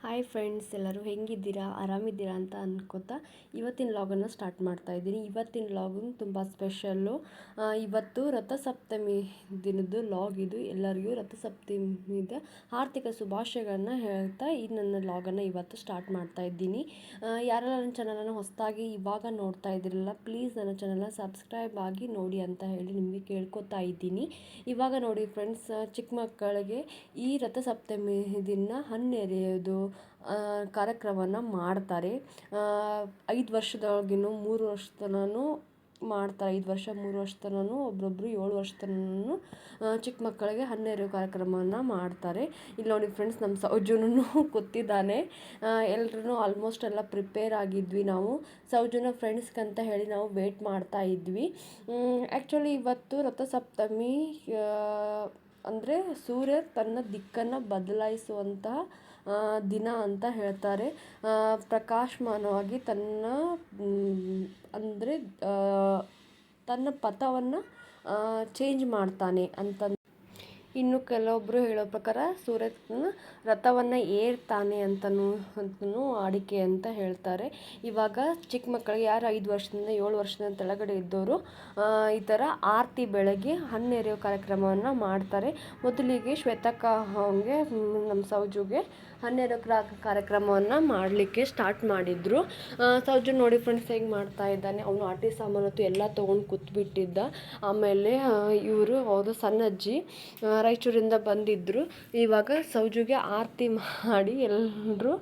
Hi friends, ಎಲ್ಲರೂ ಹೆಂಗಿದ್ದೀರಾ, ಆರಾಮಿದ್ದೀರಾ ಅಂತ ಅನ್ಕೋತಾ ಇವತ್ತಿನ ಲಾಗನ್ನು ಸ್ಟಾರ್ಟ್ ಮಾಡ್ತಾ ಇದ್ದೀನಿ. ಇವತ್ತಿನ ಲಾಗು ತುಂಬ ಸ್ಪೆಷಲ್ಲು. ಇವತ್ತು ರಥಸಪ್ತಮಿ ದಿನದ್ದು ಲಾಗ್ ಇದು. ಎಲ್ಲರಿಗೂ ರಥಸಪ್ತಮಿದ ಆರ್ಥಿಕ ಶುಭಾಶಯಗಳನ್ನ ಹೇಳ್ತಾ ಈ ನನ್ನ ಲಾಗನ್ನು ಇವತ್ತು ಸ್ಟಾರ್ಟ್ ಮಾಡ್ತಾ ಇದ್ದೀನಿ. ಯಾರೆಲ್ಲ ನನ್ನ ಚಾನಲನ್ನು ಹೊಸದಾಗಿ ಇವಾಗ ನೋಡ್ತಾ ಇದ್ದೀರಲ್ಲ, ಪ್ಲೀಸ್ ನನ್ನ ಚಾನಲ್ನ ಸಬ್ಸ್ಕ್ರೈಬ್ ಆಗಿ ನೋಡಿ ಅಂತ ಹೇಳಿ ನಿಮಗೆ ಕೇಳ್ಕೊತಾ ಇದ್ದೀನಿ. ಇವಾಗ ನೋಡಿ ಫ್ರೆಂಡ್ಸ್, ಚಿಕ್ಕ ಮಕ್ಕಳಿಗೆ ಈ ರಥಸಪ್ತಮಿ ದಿನ ಹಣ್ಣೆರೆಯೋದು ಕಾರ್ಯಕ್ರಮವನ್ನು ಮಾಡ್ತಾರೆ. 5 ವರ್ಷದೊಳಗಿನೂ 3 ವರ್ಷ ತನೂ ಮಾಡ್ತಾರೆ. 5 ವರ್ಷ 3 ವರ್ಷ ತನೂ, ಒಬ್ಬೊಬ್ಬರು 7 ವರ್ಷ ತನೂ ಚಿಕ್ಕ ಮಕ್ಕಳಿಗೆ ಹಣ್ಣೆರೆಯೋ ಕಾರ್ಯಕ್ರಮವನ್ನು ಮಾಡ್ತಾರೆ. ಇಲ್ಲಿ ನೋಡಿ ಫ್ರೆಂಡ್ಸ್, ನಮ್ಮ ಸೌಜುನೂ ಕೂತಿದ್ದಾನೆ. ಎಲ್ಲರೂ ಆಲ್ಮೋಸ್ಟ್ ಎಲ್ಲ ಪ್ರಿಪೇರ್ ಆಗಿದ್ವಿ. ನಾವು ಸೌಜುನ ಫ್ರೆಂಡ್ಸ್ಗಂತ ಹೇಳಿ ನಾವು ವೇಟ್ ಮಾಡ್ತಾ ಇದ್ವಿ. ಆ್ಯಕ್ಚುಲಿ ಇವತ್ತು ರಥಸಪ್ತಮಿ ಅಂದರೆ ಸೂರ್ಯ ತನ್ನ ದಿಕ್ಕನ್ನು ಬದಲಾಯಿಸುವಂತಹ ದಿನ ಅಂತ ಹೇಳ್ತಾರೆ. ಪ್ರಕಾಶಮಾನವಾಗಿ ಅಂದರೆ ತನ್ನ ಪಥವನ್ನು ಚೇಂಜ್ ಮಾಡ್ತಾನೆ ಅಂತ. ಇನ್ನು ಕೆಲವೊಬ್ಬರು ಹೇಳೋ ಪ್ರಕಾರ ಸೂರ್ಯನ ರಥವನ್ನು ಏರ್ತಾನೆ ಅಂತನೂ ಆಡಿಕೆ ಅಂತ ಹೇಳ್ತಾರೆ. ಇವಾಗ ಚಿಕ್ಕ ಮಕ್ಕಳಿಗೆ ಯಾರು 5 ವರ್ಷದಿಂದ 7 ವರ್ಷದ ಕೆಳಗಡೆ ಇದ್ದವರು ಈ ಥರ ಆರತಿ ಬೆಳಗ್ಗೆ ಹಣ್ಣೆರೆಯೋ ಕಾರ್ಯಕ್ರಮವನ್ನು ಮಾಡ್ತಾರೆ. ಮೊದಲಿಗೆ ಶ್ವೇತಕ್ಕ ಅವ್ಗೆ, ನಮ್ಮ ಸೌಜುಗೆ ಹಣ್ಣೆರೆಯೋ ಕಾರ್ಯಕ್ರಮವನ್ನು ಮಾಡಲಿಕ್ಕೆ ಸ್ಟಾರ್ಟ್ ಮಾಡಿದರು. ಸೌಜು ನೋಡಿ ಫ್ರೆಂಡ್ಸ್ ಹೇಗೆ ಮಾಡ್ತಾ ಇದ್ದಾನೆ. ಅವನು ಆಟಿ ಸಾಮಾನತ್ತು ಎಲ್ಲ ತೊಗೊಂಡು ಕೂತ್ಬಿಟ್ಟಿದ್ದ. ಆಮೇಲೆ ಇವರು ಅವರು ಸಣ್ಣಜ್ಜಿ ರಾಯಚೂರಿಂದ ಬಂದಿದ್ದರು. ಇವಾಗ ಸೌಜುಗೆ ಆರತಿ ಮಾಡಿ ಎಲ್ಲರೂ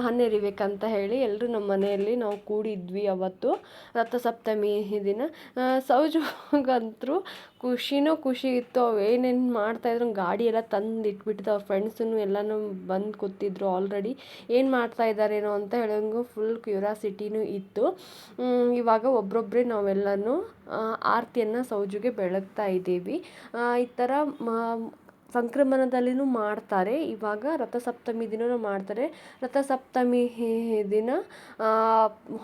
ಹಣ್ಣೆರಿಬೇಕಂತ ಹೇಳಿ ಎಲ್ಲರೂ ನಮ್ಮ ಮನೆಯಲ್ಲಿ ನಾವು ಕೂಡಿದ್ವಿ ಅವತ್ತು ರಥಸಪ್ತಮಿ ದಿನ. ಸೌಜುಗಂತರೂ ಖುಷಿ ಇತ್ತು. ಅವು ಏನೇನು ಮಾಡ್ತಾಯಿದ್ರು, ಗಾಡಿ ಎಲ್ಲ ತಂದು ಇಟ್ಬಿಟ್ಟಿದ್ದು. ಅವ್ರ ಫ್ರೆಂಡ್ಸೂ ಎಲ್ಲನೂ ಬಂದು ಕೂತಿದ್ರು. ಆಲ್ರೆಡಿ ಏನು ಮಾಡ್ತಾ ಇದ್ದಾರೇನೋ ಅಂತ ಹೇಳೋಂಗೂ ಫುಲ್ ಕ್ಯೂರಿಯಾಸಿಟಿನೂ ಇತ್ತು. ಇವಾಗ ಒಬ್ಬೊಬ್ಬರೇ ನಾವೆಲ್ಲನೂ ಆರತಿಯನ್ನು ಸೌಜುಗೆ ಬೆಳಗ್ತಾ ಇದ್ದೀವಿ. ಈ ಥರ ಸಂಕ್ರಮಣದಲ್ಲಿನೂ ಮಾಡ್ತಾರೆ. ಇವಾಗ ರಥಸಪ್ತಮಿ ದಿನವೂ ಮಾಡ್ತಾರೆ. ರಥಸಪ್ತಮಿ ದಿನ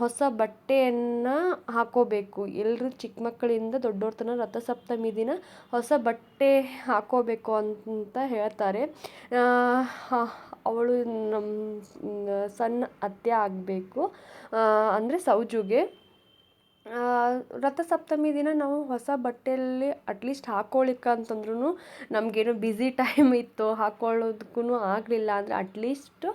ಹೊಸ ಬಟ್ಟೆಯನ್ನು ಹಾಕೋಬೇಕು. ಎಲ್ಲರೂ ಚಿಕ್ಕ ಮಕ್ಕಳಿಂದ ದೊಡ್ಡವ್ರ ತನಕ ರಥಸಪ್ತಮಿ ದಿನ ಹೊಸ ಬಟ್ಟೆ ಹಾಕೋಬೇಕು ಅಂತ ಹೇಳ್ತಾರೆ. ಅವಳು ನಮ್ಮ ಸಣ್ಣ ಅತ್ತೆ ಆಗಬೇಕು, ಅಂದರೆ ಸೌಜುಗೆ. ರಥಸಪ್ತಮಿ ದಿನ ನಾವು ಹೊಸ ಬಟ್ಟೆಯಲ್ಲಿ ಅಟ್ಲೀಸ್ಟ್ ಹಾಕ್ಕೊಳ್ಳಿಕ್ಕಂತಂದ್ರೂ ನಮಗೇನೋ ಬ್ಯುಸಿ ಟೈಮ್ ಇತ್ತು, ಹಾಕ್ಕೊಳ್ಳೋದಕ್ಕೂ ಆಗಲಿಲ್ಲ. ಅಂದರೆ ಅಟ್ಲೀಸ್ಟ್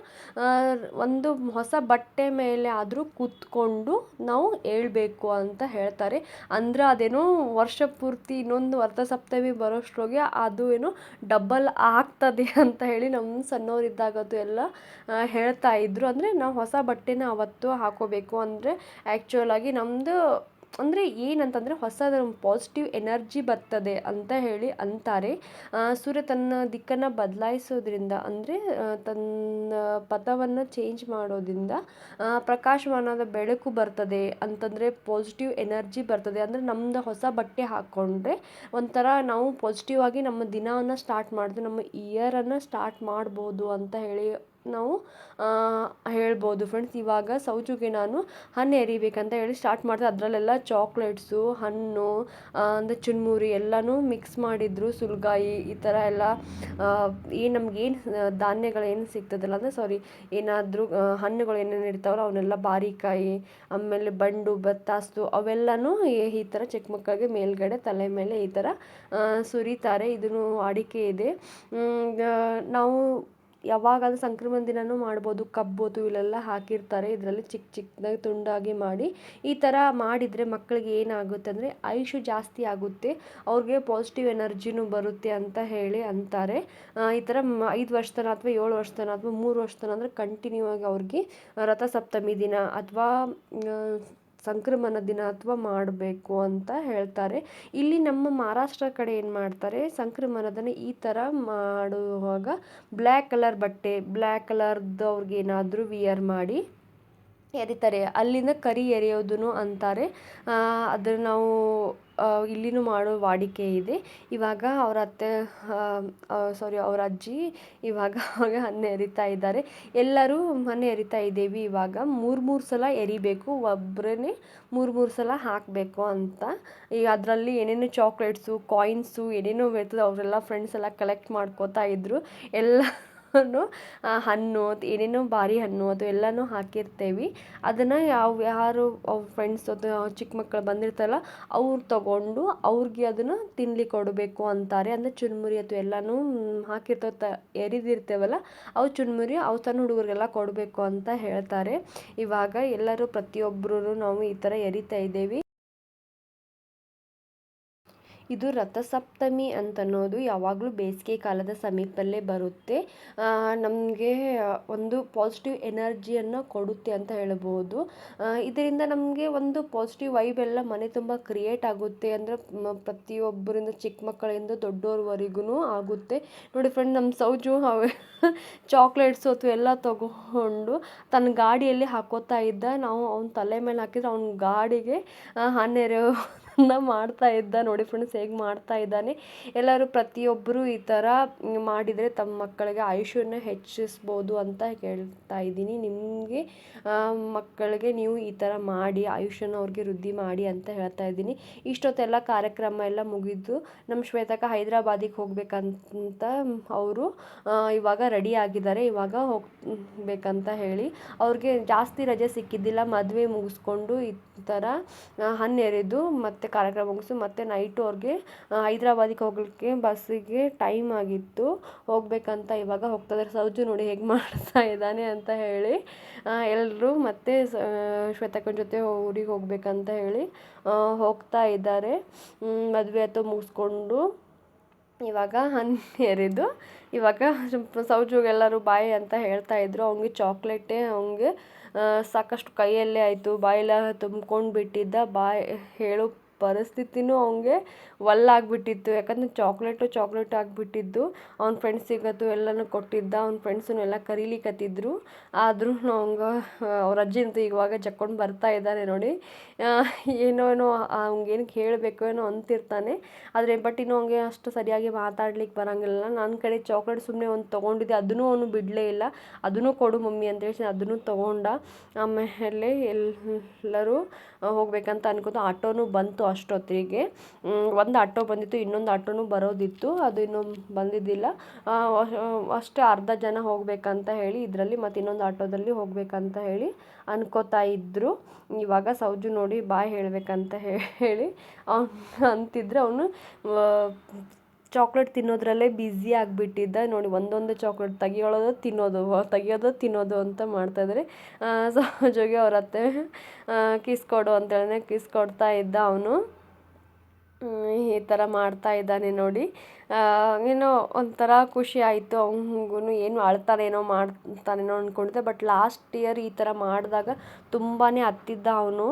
ಒಂದು ಹೊಸ ಬಟ್ಟೆ ಮೇಲೆ ಆದರೂ ಕೂತ್ಕೊಂಡು ನಾವು ಹೇಳ್ಬೇಕು ಅಂತ ಹೇಳ್ತಾರೆ. ಅಂದರೆ ಅದೇನೋ ವರ್ಷ ಪೂರ್ತಿ ಇನ್ನೊಂದು ರಥಸಪ್ತಮಿ ಬರೋಷ್ಟ್ರೊಳಗೆ ಅದು ಏನೋ ಡಬಲ್ ಆಗ್ತದೆ ಅಂತ ಹೇಳಿ ನಮ್ಮ ಸಣ್ಣವರಿದ್ದಾಗದು ಎಲ್ಲ ಹೇಳ್ತಾ ಇದ್ರು. ಅಂದರೆ ನಾವು ಹೊಸ ಬಟ್ಟೆನ ಅವತ್ತು ಹಾಕೋಬೇಕು. ಅಂದರೆ ಆ್ಯಕ್ಚುಲಾಗಿ ನಮ್ಮದು ಅಂದರೆ ಏನಂತಂದರೆ ಹೊಸದ ಪಾಸಿಟಿವ್ ಎನರ್ಜಿ ಬರ್ತದೆ ಅಂತ ಹೇಳಿ ಅಂತಾರೆ. ಸೂರ್ಯ ತನ್ನ ದಿಕ್ಕನ್ನು ಬದಲಾಯಿಸೋದ್ರಿಂದ, ಅಂದರೆ ತನ್ನ ಪಥವನ್ನು ಚೇಂಜ್ ಮಾಡೋದ್ರಿಂದ ಪ್ರಕಾಶಮಾನದ ಬೆಳಕು ಬರ್ತದೆ ಅಂತಂದರೆ ಪಾಸಿಟಿವ್ ಎನರ್ಜಿ ಬರ್ತದೆ. ಅಂದರೆ ನಮ್ಮದು ಹೊಸ ಬಟ್ಟೆ ಹಾಕ್ಕೊಂಡ್ರೆ ಒಂಥರ ನಾವು ಪಾಸಿಟಿವ್ ಆಗಿ ನಮ್ಮ ದಿನವನ್ನು ಸ್ಟಾರ್ಟ್ ಮಾಡಿದ್ರೆ ನಮ್ಮ ಇಯರನ್ನು ಸ್ಟಾರ್ಟ್ ಮಾಡ್ಬೋದು ಅಂತ ಹೇಳಿ ನಾವು ಹೇಳ್ಬೋದು ಫ್ರೆಂಡ್ಸ್. ಇವಾಗ ಸೌಜುಗೆ ನಾನು ಹಣ್ಣು ಎರಿಬೇಕಂತ ಹೇಳಿ ಸ್ಟಾರ್ಟ್ ಮಾಡಿದೆ. ಅದರಲ್ಲೆಲ್ಲ ಚಾಕ್ಲೇಟ್ಸು, ಹಣ್ಣು, ಅಂದರೆ ಚುನ್ಮುರಿ ಎಲ್ಲನೂ ಮಿಕ್ಸ್ ಮಾಡಿದ್ರು. ಸುಲ್ಗಾಯಿ ಈ ಥರ ಎಲ್ಲ ನಮಗೇನು ಧಾನ್ಯಗಳೇನು ಸಿಗ್ತದಲ್ಲ, ಅಂದರೆ ಏನಾದರೂ ಹಣ್ಣುಗಳು ಏನೇನು ಇರ್ತಾವಲ್ಲ ಅವನ್ನೆಲ್ಲ, ಬಾರಿಕಾಯಿ, ಆಮೇಲೆ ಬಂಡು, ಬತ್ತಾಸು ಅವೆಲ್ಲನೂ ಈ ಥರ ಚಿಕ್ಕ ಮಕ್ಕಳಿಗೆ ಮೇಲ್ಗಡೆ ತಲೆ ಮೇಲೆ ಈ ಥರ ಸುರಿತಾರೆ. ಇದನ್ನು ವಾಡಿಕೆ ಇದೆ. ನಾವು ಯಾವಾಗಾದ್ರೂ ಸಂಕ್ರಮಣ ದಿನವೂ ಮಾಡ್ಬೋದು. ಕಬ್ಬು ಇಲ್ಲೆಲ್ಲ ಹಾಕಿರ್ತಾರೆ. ಇದರಲ್ಲಿ ಚಿಕ್ಕ ಚಿಕ್ಕದಾಗಿ ತುಂಡಾಗಿ ಮಾಡಿ ಈ ಥರ ಮಾಡಿದರೆ ಮಕ್ಕಳಿಗೆ ಏನಾಗುತ್ತೆ ಅಂದರೆ ಆಯುಷು ಜಾಸ್ತಿ ಆಗುತ್ತೆ, ಅವ್ರಿಗೆ ಪಾಸಿಟಿವ್ ಎನರ್ಜಿನೂ ಬರುತ್ತೆ ಅಂತ ಹೇಳಿ ಅಂತಾರೆ. ಈ ಥರ 5 ವರ್ಷ ತನಕ ಅಥವಾ 7 ವರ್ಷ ತನಕ ಅಥವಾ 3 ವರ್ಷ ತನಕ ಅಂದರೆ ಕಂಟಿನ್ಯೂ ಆಗಿ ಅವ್ರಿಗೆ ರಥಸಪ್ತಮಿ ದಿನ ಅಥವಾ ಸಂಕ್ರಮಣ ದಿನ ಅಥವಾ ಮಾಡಬೇಕು ಅಂತ ಹೇಳ್ತಾರೆ. ಇಲ್ಲಿ ನಮ್ಮ ಮಹಾರಾಷ್ಟ್ರ ಕಡೆ ಏನು ಮಾಡ್ತಾರೆ, ಸಂಕ್ರಮಣದನ್ನ ಈ ಥರ ಮಾಡುವಾಗ ಬ್ಲ್ಯಾಕ್ ಕಲರ್ ಬಟ್ಟೆ, ಬ್ಲ್ಯಾಕ್ ಕಲರ್ದು ಅವ್ರಿಗೆ ಏನಾದರೂ ವಿಯರ್ ಮಾಡಿ ಎರಿತಾರೆ. ಅಲ್ಲಿಂದ ಕರಿ ಎರೆಯೋದು ಅಂತಾರೆ. ಅದನ್ನು ನಾವು ಇಲ್ಲಿನೂ ಮಾಡೋ ವಾಡಿಕೆ ಇದೆ. ಇವಾಗ ಅವ್ರ ಅತ್ತೆ ಅವ್ರ ಅಜ್ಜಿ ಇವಾಗ ಅವ್ರಿಗೆ ಹಣ್ಣು ಎರಿತಾ ಇದ್ದಾರೆ. ಎಲ್ಲರೂ ಹಣ್ಣು ಎರಿತಾ ಇದ್ದೀವಿ. ಇವಾಗ 3 ಸಲ ಎರಿಬೇಕು. ಒಬ್ಬರೇ 3 ಸಲ ಹಾಕಬೇಕು ಅಂತ. ಈಗ ಅದರಲ್ಲಿ ಏನೇನು ಚಾಕ್ಲೇಟ್ಸು, ಕಾಯಿನ್ಸು ಏನೇನೋ ಇರ್ತದೆ ಅವರೆಲ್ಲ ಫ್ರೆಂಡ್ಸ್ ಎಲ್ಲ ಕಲೆಕ್ಟ್ ಮಾಡ್ಕೋತಾ ಇದ್ದರು. ಎಲ್ಲ ಹಣ್ಣು ಏನೇನೋ ಭಾರಿ ಹಣ್ಣು ಅದು ಎಲ್ಲನೂ ಹಾಕಿರ್ತೇವೆ. ಅದನ್ನು ಯಾರು ಅವ್ರ ಫ್ರೆಂಡ್ಸ್ ಅದು ಚಿಕ್ಕ ಮಕ್ಕಳು ಬಂದಿರ್ತಾರಲ್ಲ ಅವ್ರು ತಗೊಂಡು ಅವ್ರಿಗೆ ಅದನ್ನು ತಿನ್ಲಿಕ್ಕೆ ಕೊಡಬೇಕು ಅಂತಾರೆ. ಅಂದರೆ ಚುರುಮುರಿ ಅಥವಾ ಎಲ್ಲನೂ ಹಾಕಿರ್ತೇವೆ ಎರಿದಿರ್ತೇವಲ್ಲ ಅವು ಚುರುಮುರಿ ಅವು ಸಣ್ಣ ಹುಡುಗರಿಗೆಲ್ಲ ಕೊಡಬೇಕು ಅಂತ ಹೇಳ್ತಾರೆ. ಇವಾಗ ಎಲ್ಲರೂ ಪ್ರತಿಯೊಬ್ಬರೂ ನಾವು ಈ ಥರ ಎರಿತಾ ಇದ್ದೇವೆ. ಇದು ರಥಸಪ್ತಮಿ ಅಂತನ್ನೋದು ಯಾವಾಗಲೂ ಬೇಸಿಗೆ ಕಾಲದ ಸಮೀಪದಲ್ಲೇ ಬರುತ್ತೆ. ನಮಗೆ ಒಂದು ಪಾಸಿಟಿವ್ ಎನರ್ಜಿಯನ್ನು ಕೊಡುತ್ತೆ ಅಂತ ಹೇಳ್ಬೋದು. ಇದರಿಂದ ನಮಗೆ ಒಂದು ಪಾಸಿಟಿವ್ ವೈಬ್ ಎಲ್ಲ ಮನೆ ತುಂಬ ಕ್ರಿಯೇಟ್ ಆಗುತ್ತೆ. ಅಂದರೆ ಪ್ರತಿಯೊಬ್ಬರಿಂದ ಚಿಕ್ಕ ಮಕ್ಕಳಿಂದ ದೊಡ್ಡೋರ್ವರೆಗೂ ಆಗುತ್ತೆ. ನೋಡಿ ಫ್ರೆಂಡ್, ನಮ್ಮ ಸೌಜು ಚಾಕ್ಲೇಟ್ಸು ಅಥವಾ ಎಲ್ಲ ತಗೊಂಡು ತನ್ನ ಗಾಡಿಯಲ್ಲಿ ಹಾಕೋತಾ ಇದ್ದ. ನಾವು ಅವ್ನ ತಲೆ ಮೇಲೆ ಹಾಕಿದ್ರೆ ಅವ್ನ ಗಾಡಿಗೆ ಹನ್ನೆರೆ ಮಾಡ್ತಾ ಇದ್ದ. ನೋಡಿ ಫ್ರೆಂಡ್ಸ್ ಹೇಗೆ ಮಾಡ್ತಾ ಇದ್ದಾನೆ. ಎಲ್ಲರೂ ಪ್ರತಿಯೊಬ್ಬರು ಈ ಥರ ಮಾಡಿದರೆ ತಮ್ಮ ಮಕ್ಕಳಿಗೆ ಆಯುಷ್ಯನ ಹೆಚ್ಚಿಸ್ಬೋದು ಅಂತ ಹೇಳ್ತಾ ಇದ್ದೀನಿ. ನಿಮಗೆ ಮಕ್ಕಳಿಗೆ ನೀವು ಈ ಥರ ಮಾಡಿ ಆಯುಷ್ಯನ ಅವ್ರಿಗೆ ವೃದ್ಧಿ ಮಾಡಿ ಅಂತ ಹೇಳ್ತಾ ಇದ್ದೀನಿ. ಇಷ್ಟೊತ್ತೆಲ್ಲ ಕಾರ್ಯಕ್ರಮ ಎಲ್ಲ ಮುಗಿದು ನಮ್ಮ ಶ್ವೇತಕ್ಕ ಹೈದ್ರಾಬಾದಿಗೆ ಹೋಗ್ಬೇಕಂತ ಅವರು ಇವಾಗ ರೆಡಿ ಆಗಿದ್ದಾರೆ. ಇವಾಗ ಹೋಗ್ಬೇಕಂತ ಹೇಳಿ ಅವ್ರಿಗೆ ಜಾಸ್ತಿ ರಜೆ ಸಿಕ್ಕಿದ್ದಿಲ್ಲ. ಮದುವೆ ಮುಗಿಸ್ಕೊಂಡು ಈ ಥರ ಹನ್ನೆರೆದು ಮತ್ತು ಕಾರ್ಯಕ್ರಮ ಮುಗಿಸಿ ಮತ್ತೆ ನೈಟು ಅವ್ರಿಗೆ ಹೈದ್ರಾಬಾದಿಗೆ ಹೋಗಲಿಕ್ಕೆ ಬಸ್ಸಿಗೆ ಟೈಮ್ ಆಗಿತ್ತು. ಹೋಗ್ಬೇಕಂತ ಇವಾಗ ಹೋಗ್ತಾಯಿದ್ದಾರೆ. ಸೌಜು ನೋಡಿ ಹೇಗೆ ಮಾಡ್ತಾ ಇದ್ದಾನೆ ಅಂತ ಹೇಳಿ. ಎಲ್ಲರೂ ಮತ್ತೆ ಶ್ವೇತಕ್ಕನ ಜೊತೆ ಊರಿಗೆ ಹೋಗ್ಬೇಕಂತ ಹೇಳಿ ಹೋಗ್ತಾ ಇದ್ದಾರೆ. ಮದುವೆ ಅಥವಾ ಮುಗಿಸ್ಕೊಂಡು ಇವಾಗ ಹನ್ನೆರೆದು ಇವಾಗ ಸೌಜುಗೆಲ್ಲರೂ ಬಾಯ್ ಅಂತ ಹೇಳ್ತಾ ಇದ್ರು. ಅವ್ನಿಗೆ ಚಾಕ್ಲೇಟೇ ಅವ್ನಿಗೆ ಸಾಕಷ್ಟು ಕೈಯಲ್ಲೇ ಆಯಿತು, ಬಾಯೆಲ್ಲ ತುಂಬ್ಕೊಂಡು ಬಿಟ್ಟಿದ್ದ. ಬಾಯ್ ಹೇಳೋ ಪರಿಸ್ಥಿತಿನೂ ಅವ್ನಿಗೆ ಒಲ್ಲಾಗ್ಬಿಟ್ಟಿತ್ತು. ಯಾಕಂದರೆ ಚಾಕ್ಲೇಟ್ ಆಗಿಬಿಟ್ಟಿದ್ದು. ಅವ್ನ ಫ್ರೆಂಡ್ಸಿಗದು ಎಲ್ಲನೂ ಕೊಟ್ಟಿದ್ದ. ಅವ್ನ ಫ್ರೆಂಡ್ಸನ್ನು ಎಲ್ಲ ಕರೀಲಿಕ್ಕತ್ತಿದ್ರು. ಆದರೂ ಅವ್ನಿಗೆ ಅವ್ರ ಅಜ್ಜಿ ಅಂತ ಇವಾಗ ಜಕ್ಕೊಂಡು ಬರ್ತಾ ಇದ್ದಾನೆ ನೋಡಿ. ಏನೋ ಅವ್ನಿಗೇನು ಹೇಳಬೇಕು ಏನೋ ಅಂತಿರ್ತಾನೆ. ಆದರೆ ಇನ್ನೂ ಅವ್ನಿಗೆ ಅಷ್ಟು ಸರಿಯಾಗಿ ಮಾತಾಡ್ಲಿಕ್ಕೆ ಬರೋಂಗಿಲ್ಲ. ನನ್ನ ಕಡೆ ಚಾಕ್ಲೇಟ್ ಸುಮ್ಮನೆ ಒಂದು ತೊಗೊಂಡಿದ್ದೆ, ಅದನ್ನು ಅವನು ಬಿಡಲೇ ಇಲ್ಲ. ಅದನ್ನು ಕೊಡು ಮಮ್ಮಿ ಅಂತ ಹೇಳಿ ಅದನ್ನು ತೊಗೊಂಡ. ಆಮೇಲೆ ಎಲ್ಲರೂ ಹೋಗ್ಬೇಕಂತ ಅನ್ಕೋತು. ಆಟೋನು ಬಂತು ಅಷ್ಟೊತ್ತಿಗೆ. ಒಂದು ಆಟೋ ಬಂದಿತ್ತು, ಇನ್ನೊಂದು ಆಟೋನು ಬರೋದಿತ್ತು, ಅದು ಇನ್ನೂ ಬಂದಿದ್ದಿಲ್ಲ. ಅಷ್ಟೇ ಅರ್ಧ ಜನ ಹೋಗ್ಬೇಕಂತ ಹೇಳಿ ಇದರಲ್ಲಿ ಮತ್ತು ಇನ್ನೊಂದು ಆಟೋದಲ್ಲಿ ಹೋಗ್ಬೇಕಂತ ಹೇಳಿ ಅನ್ಕೋತಾ ಇದ್ದರು. ಇವಾಗ ಸೌಜು ನೋಡಿ ಬಾಯ್ ಹೇಳಬೇಕಂತ ಹೇಳಿ ಅವನು ಅಂತಿದ್ರೆ ಅವನು ಚಾಕ್ಲೇಟ್ ತಿನ್ನೋದ್ರಲ್ಲೇ ಬ್ಯುಸಿ ಆಗಿಬಿಟ್ಟಿದ್ದ. ನೋಡಿ ಒಂದೊಂದೇ ಚಾಕ್ಲೇಟ್ ತೆಗಿಯೋದು ಅಂತ ಮಾಡ್ತಾಯಿದ್ದಾರೆ. ಸಹಜವಾಗಿ ಅವ್ರ ಅತ್ತೆ ಕಿಸ್ ಕೊಡು ಅಂತೇಳಿ ಕಿಸ್ ಕೊಡ್ತಾ ಇದ್ದ. ಅವನು ಈ ಥರ ಮಾಡ್ತಾ ಇದ್ದಾನೆ ನೋಡಿ. ಏನೋ ಒಂಥರ ಖುಷಿ ಆಯಿತು. ಅವನಿಗೂ ಏನು ಅಳ್ತಾನೇನೋ ಮಾಡ್ತಾನೇನೋ ಅಂದ್ಕೊಂಡಿದ್ದೆ. ಬಟ್ ಲಾಸ್ಟ್ ಇಯರ್ ಈ ಥರ ಮಾಡಿದಾಗ ತುಂಬಾ ಹತ್ತಿದ್ದ ಅವನು.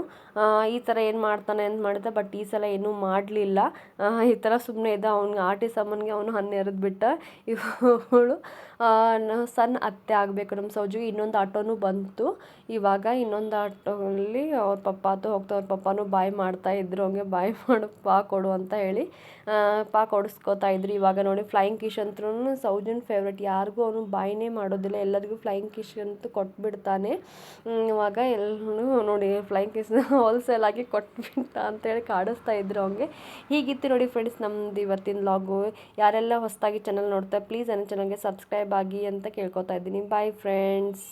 ಈ ಥರ ಏನು ಮಾಡ್ತಾನೆ ಅಂತ ಮಾಡಿದ್ದೆ. ಬಟ್ ಈ ಸಲ ಏನೂ ಮಾಡಲಿಲ್ಲ. ಈ ಥರ ಸುಮ್ಮನೆ ಇದ್ದ. ಅವ್ನಿಗೆ ಆಟಿ ಸಾಮಾನಿಗೆ ಅವನು ಹನ್ನೆರಡು ಬಿಟ್ಟ. ಇವಳು ಸಣ್ಣ ಅತ್ತೆ ಆಗಬೇಕು ನಮ್ಮ ಸೌಜಿಗೆ. ಇನ್ನೊಂದು ಆಟೋನು ಬಂತು. ಇವಾಗ ಇನ್ನೊಂದು ಆಟೋಲ್ಲಿ ಅವ್ರ ಪಪ್ಪ ಹೋಗ್ತಾ ಅವ್ರ ಪಪ್ಪನೂ ಬಾಯ್ ಮಾಡ್ತಾಯಿದ್ರು. ಅವ್ನಿಗೆ ಬಾಯ್ ಮಾಡು ಪಾ ಕೊಡು ಅಂತ ಹೇಳಿ ಪಾ ಕೊಡಿಸ್ಕೋತಾ ಇದ್ರು. ಇವಾಗ ನೋಡಿ ಫ್ಲೈಯಿಂಗ್ ಕಿಶ್ ಅಂತೂ ಸೌಜನ್ ಫೇವ್ರೆಟ್. ಯಾರಿಗೂ ಅವನು ಬಾಯ್ನೇ ಮಾಡೋದಿಲ್ಲ, ಎಲ್ಲರಿಗೂ ಫ್ಲೈಯಿಂಗ್ ಕಿಶ್ ಅಂತೂ ಕೊಟ್ಬಿಡ್ತಾನೆ. ಇವಾಗ ಎಲ್ಲರೂ ನೋಡಿ ಫ್ಲೈಯಿಂಗ್ ಕಿಸ್ನ ಹೋಲ್ಸೇಲ್ ಆಗಿ ಕೊಟ್ಬಿಟ್ಟ ಅಂತೇಳಿ ಕಾಡಿಸ್ತಾ ಇದ್ರು ಅವ್ನಿಗೆ. ಹೀಗಿತ್ತು ನೋಡಿ ಫ್ರೆಂಡ್ಸ್ ನಮ್ಮದು ಇವತ್ತಿನ ಲಾಗು. ಯಾರೆಲ್ಲ ಹೊಸದಾಗಿ ಚಾನಲ್ ನೋಡ್ತಾರೆ ಪ್ಲೀಸ್ ನನ್ನ ಚಾನಲ್ಗೆ ಸಬ್ಸ್ಕ್ರೈಬ್ ಆಗಿ ಅಂತ ಕೇಳ್ಕೊತಾ ಇದ್ದೀನಿ. Bye friends.